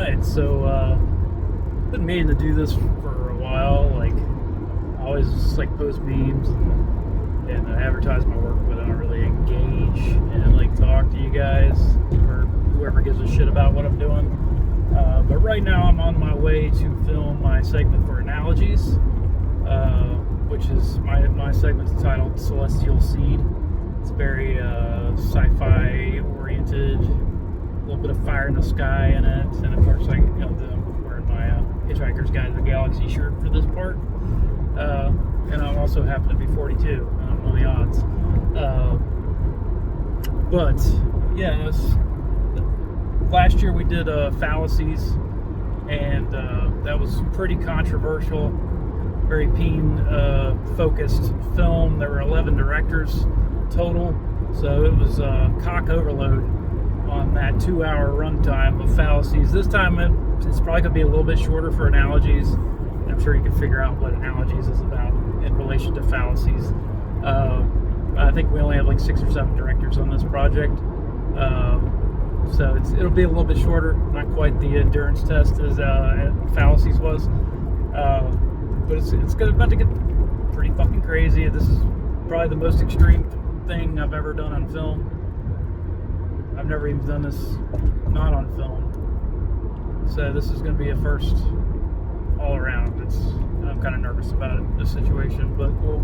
Alright, so been meaning to do this for a while. Like, I always like post memes and advertise my work, but I don't really engage and like talk to you guys or whoever gives a shit about what I'm doing. But right now I'm on my way to film my segment for Analogies, which is my segment's titled Celestial Seed. It's very sci-fi oriented, a little bit of fire in the sky in it, and of course, I'm wearing my Hitchhiker's Guide to the Galaxy shirt for this part. And I also happen to be 42. I don't know the odds. But yeah, last year we did Fallacies, and that was pretty controversial, very peen focused film. There were 11 directors total, so it was cock overload on that 2-hour runtime of Fallacies. This time it's probably going to be a little bit shorter for Analogies. I'm sure you can figure out what Analogies is about in relation to Fallacies. I think we only have like 6 or 7 directors on this project, so it'll be a little bit shorter, not quite the endurance test as Fallacies was, but it's about to get pretty fucking crazy. This is probably the most extreme thing I've ever done on film. I've never even done this not on film, so this is going to be a first all around. I'm kind of nervous about it, this situation, but well,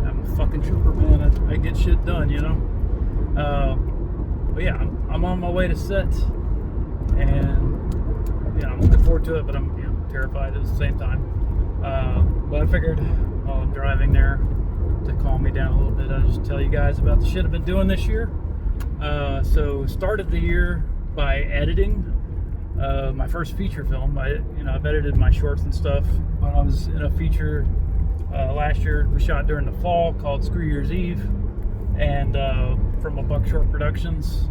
I'm a fucking trooper, man. I get shit done, you know. But yeah, I'm on my way to set, and I'm looking forward to it, but I'm terrified at the same time. But I figured while I'm driving there to calm me down a little bit, I'll just tell you guys about the shit I've been doing this year. So started the year by editing my first feature film. I've edited my shorts and stuff. When I was in a feature last year, we shot during the fall called Screw Year's Eve, and from a Buck Short Productions,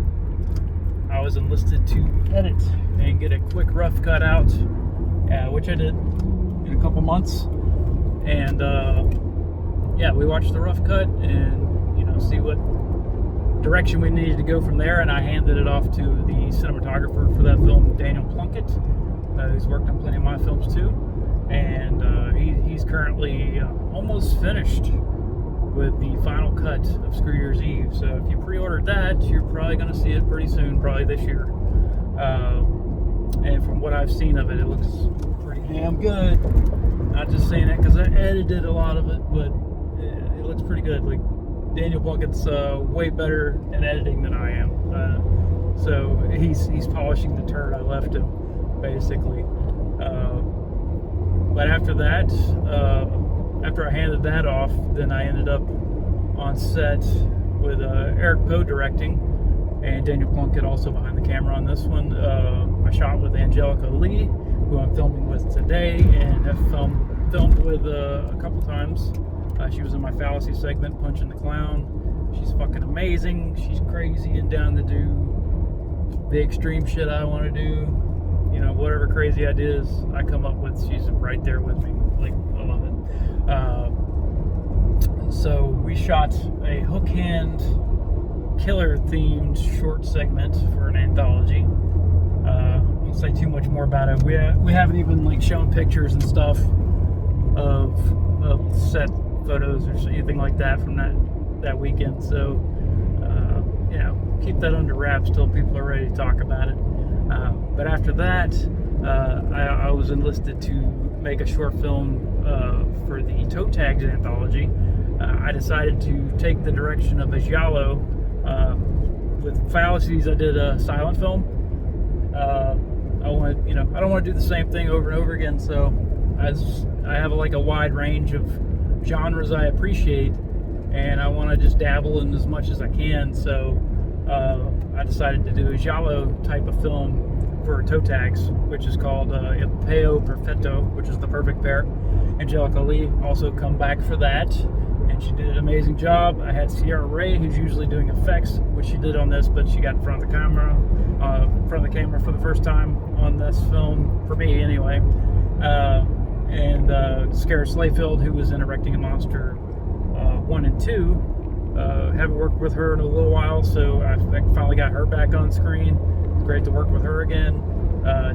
I was enlisted to edit and get a quick rough cut out, which I did in a couple months. And we watched the rough cut and see what direction we needed to go from there, and I handed it off to the cinematographer for that film, Daniel Plunkett, who's worked on plenty of my films too, and he's currently almost finished with the final cut of Screw Year's Eve. So if you pre-ordered that, you're probably going to see it pretty soon, probably this year. And from what I've seen of it, it looks pretty damn good. Not just saying that because I edited a lot of it, but it looks pretty good. Like, Daniel Plunkett's way better at editing than I am, so he's polishing the turd I left him, basically. But after that, after I handed that off, then I ended up on set with Eric Poe directing, and Daniel Plunkett also behind the camera on this one. I shot with Angelica Lee, who I'm filming with today, and have filmed with a couple times. She was in my Fallacy segment, Punching the Clown. She's fucking amazing. She's crazy and down to do the extreme shit I want to do. Whatever crazy ideas I come up with, she's right there with me. Like, I love it. So we shot a hook hand killer themed short segment for an anthology. I won't say too much more about it. We haven't even shown pictures and stuff of set photos or anything like that from that weekend, so keep that under wraps till people are ready to talk about it. But after that, I was enlisted to make a short film for the Toe Tags anthology. I decided to take the direction of a giallo. With Fallacies, I did a silent film. I don't want to do the same thing over and over again, so I have a wide range of genres I appreciate, and I want to just dabble in as much as I can. So I decided to do a giallo type of film for Toe Tags, which is called Il Paio Perfetto, which is the perfect pair. Angelica Lee also come back for that, and she did an amazing job. I had Sierra Ray, who's usually doing effects, which she did on this, but she got in front of the camera for the first time on this film, for me anyway. And Scara Slayfield, who was in Erecting a Monster 1 and 2. Haven't worked with her in a little while, so I finally got her back on screen. It's great to work with her again.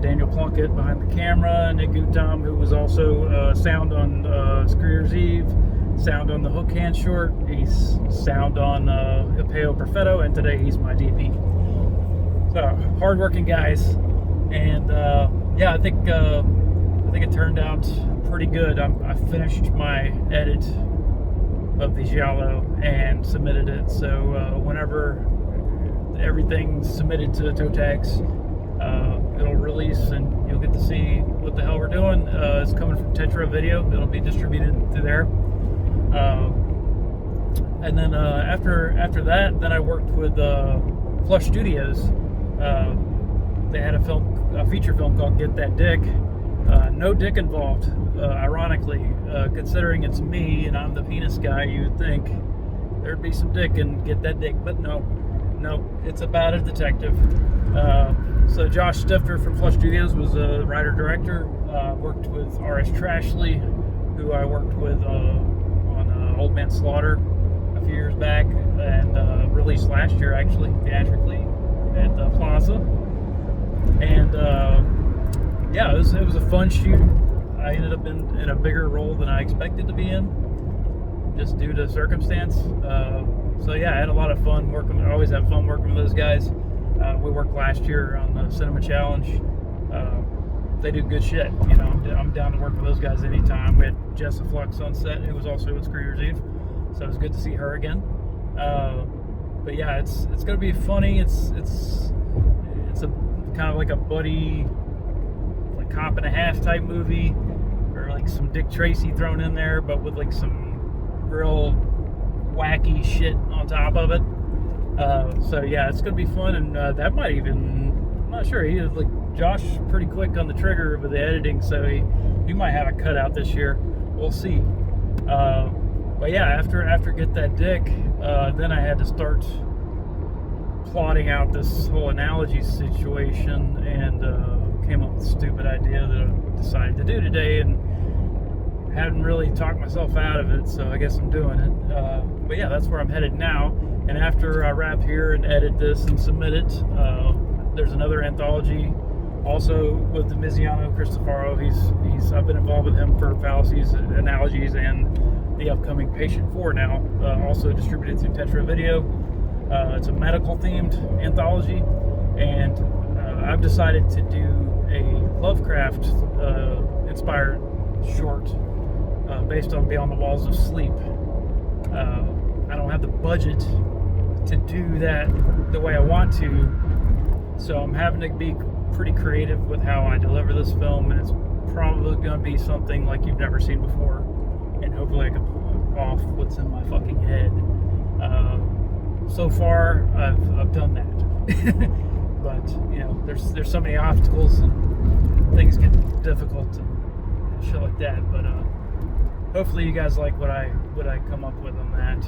Daniel Plunkett behind the camera, Nick Gutam, who was also sound on Screer's Eve, sound on the Hook Hand short, he's sound on Apeo Perfetto, and today he's my DP. So hardworking guys, and yeah, I think it turned out pretty good. I finished my edit of the giallo and submitted it. So whenever everything's submitted to Totags, it'll release and you'll get to see what the hell we're doing. It's coming from Tetra Video. It'll be distributed through there. And then after that, then I worked with Flush Studios. They had a feature film called Get That Dick. No dick involved, ironically, considering it's me and I'm the penis guy. You would think there'd be some dick in Get That Dick, but no, it's about a detective. So Josh Stifter from Flush Studios was a writer-director. Worked with R.S. Trashley, who I worked with on Old Man Slaughter a few years back, and released last year actually, theatrically, at the Plaza. And yeah, it was a fun shoot. I ended up in a bigger role than I expected to be in, just due to circumstance. So yeah, I had a lot of fun working. I always have fun working with those guys. We worked last year on the Cinema Challenge. They do good shit. You know, I'm down to work with those guys anytime. We had Jessa Flux on set, who was also at Screer's Eve, so it was good to see her again. But yeah, it's gonna be funny. It's a kind of like a buddy, like cop and a half type movie, or like some Dick Tracy thrown in there, but with like some real wacky shit on top of it. So yeah, it's gonna be fun, and that might even, I'm not sure, he was like, Josh pretty quick on the trigger with the editing, so he might have a cutout this year. We'll see. But yeah, after Get That Dick, then I had to start plotting out this whole analogy situation, and came up with a stupid idea that I decided to do today, and hadn't really talked myself out of it, so I guess I'm doing it. But yeah, that's where I'm headed now. And after I wrap here and edit this and submit it, there's another anthology also with Demiziano Cristofaro. I've been involved with him for Fallacies, Analogies, and the upcoming Patient 4 now, also distributed through Tetra Video. It's a medical themed anthology, and I've decided to do a Lovecraft inspired short based on Beyond the Walls of Sleep. I don't have the budget to do that the way I want to, so I'm having to be pretty creative with how I deliver this film, and it's probably going to be something like you've never seen before, and hopefully I can pull off what's in my fucking head. So far, I've done that, but you know, there's so many obstacles and things get difficult and shit like that. But hopefully you guys like what I come up with on that.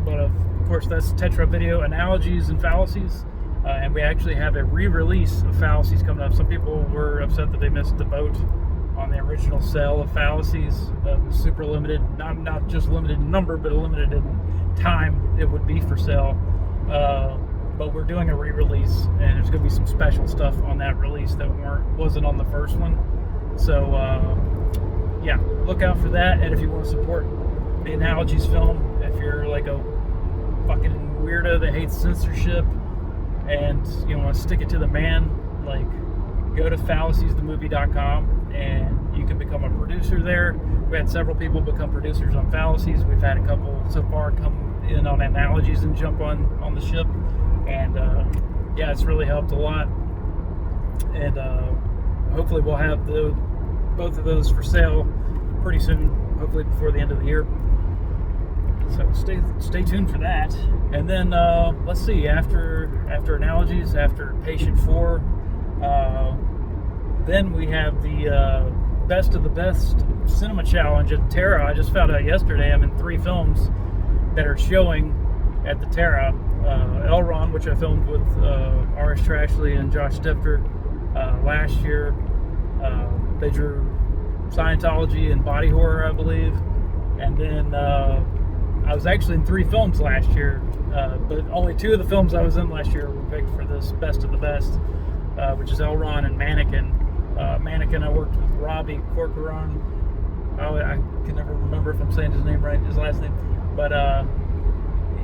But of course, that's Tetra Video, Analogies and Fallacies, and we actually have a re-release of Fallacies coming up. Some people were upset that they missed the boat on the original sale of Fallacies. It was super limited, not just limited in number, but limited in time it would be for sale. But we're doing a re-release, and there's going to be some special stuff on that release that wasn't on the first one. So yeah, look out for that. And if you want to support the Analogies film, if you're like a fucking weirdo that hates censorship and you want to stick it to the man, like, go to fallaciesthemovie.com and you can become a producer there. We had several people become producers on Fallacies. We've had a couple so far come in on Analogies and jump on the ship, and yeah, it's really helped a lot. And hopefully we'll have both of those for sale pretty soon, hopefully before the end of the year. So stay tuned for that. And then let's see, after Analogies, after Patient 4, then we have the Best of the Best Cinema Challenge at Terra. I just found out yesterday I'm in 3 films that are showing at the Terra. Elron, which I filmed with R.S. Trashley and Josh Stifter last year. They drew Scientology and body horror, I believe. And then I was actually in 3 films last year, but only 2 of the films I was in last year were picked for this Best of the Best. which is Elron and Mannequin. Mannequin, I worked with Robbie Corcoran. I can never remember if I'm saying his name right, his last name. But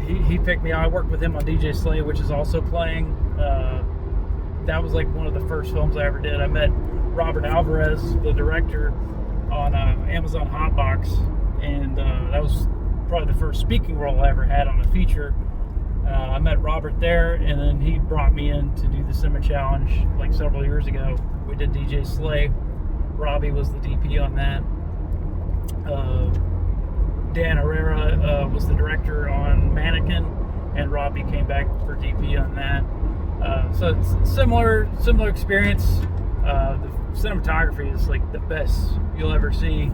he picked me out. I worked with him on DJ Slay, which is also playing. That was like one of the first films I ever did. I met Robert Alvarez, the director, on Amazon Hotbox, and that was probably the first speaking role I ever had on a feature. I met Robert there, and then he brought me in to do the Cinema Challenge like several years ago. We did DJ Slay. Robbie was the DP on that. Dan Herrera was the director on Mannequin, and Robbie came back for DP on that. So it's similar experience. The cinematography is like the best you'll ever see.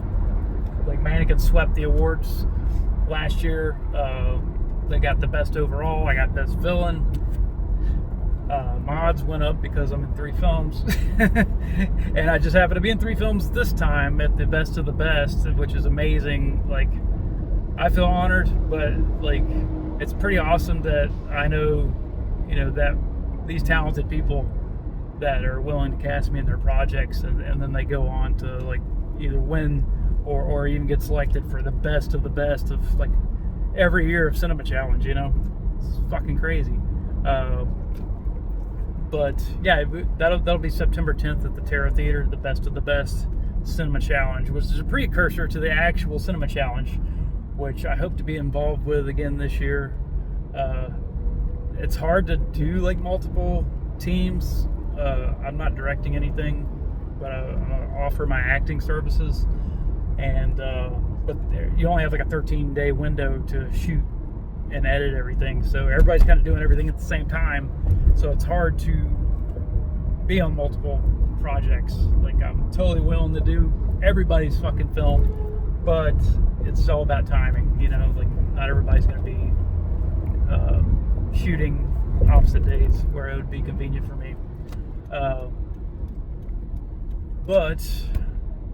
Like Mannequin swept the awards last year. They got the best overall. I got best villain. My odds went up because I'm in 3 films, and I just happen to be in 3 films this time at the best of the best, which is amazing. Like, I feel honored, but like, it's pretty awesome that I know, that these talented people that are willing to cast me in their projects, and then they go on to like either win or even get selected for the best of the best of like every year of Cinema Challenge. It's fucking crazy. But yeah, that'll be September 10th at the Terra Theater, the best of the best Cinema Challenge, which is a precursor to the actual Cinema Challenge, which I hope to be involved with again this year. It's hard to do like multiple teams. I'm not directing anything, but I offer my acting services, and but you only have like a 13-day window to shoot and edit everything, so everybody's kind of doing everything at the same time, so it's hard to be on multiple projects. Like, I'm totally willing to do everybody's fucking film, but it's all about timing. Like, not everybody's going to be shooting opposite days where it would be convenient for me. But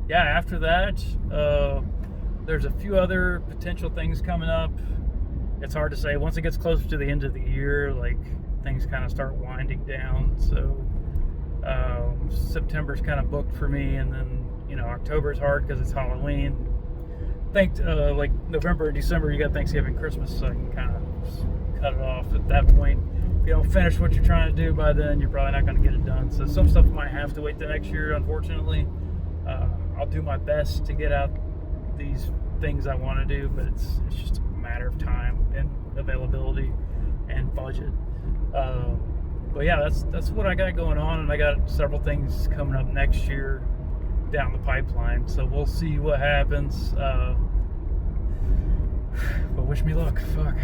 yeah, after that, there's a few other potential things coming up. It's hard to say. Once it gets closer to the end of the year, like, things kind of start winding down. So September's kind of booked for me, and then October's hard because it's Halloween. Like November and December, you got Thanksgiving, Christmas, so I can kind of cut it off at that point. If you don't finish what you're trying to do by then, you're probably not going to get it done. So some stuff might have to wait the next year, unfortunately. I'll do my best to get out these things I want to do, but it's just a matter of time and availability and budget. But yeah, that's what I got going on, and I got several things coming up next year down the pipeline, so we'll see what happens. But wish me luck. Fuck.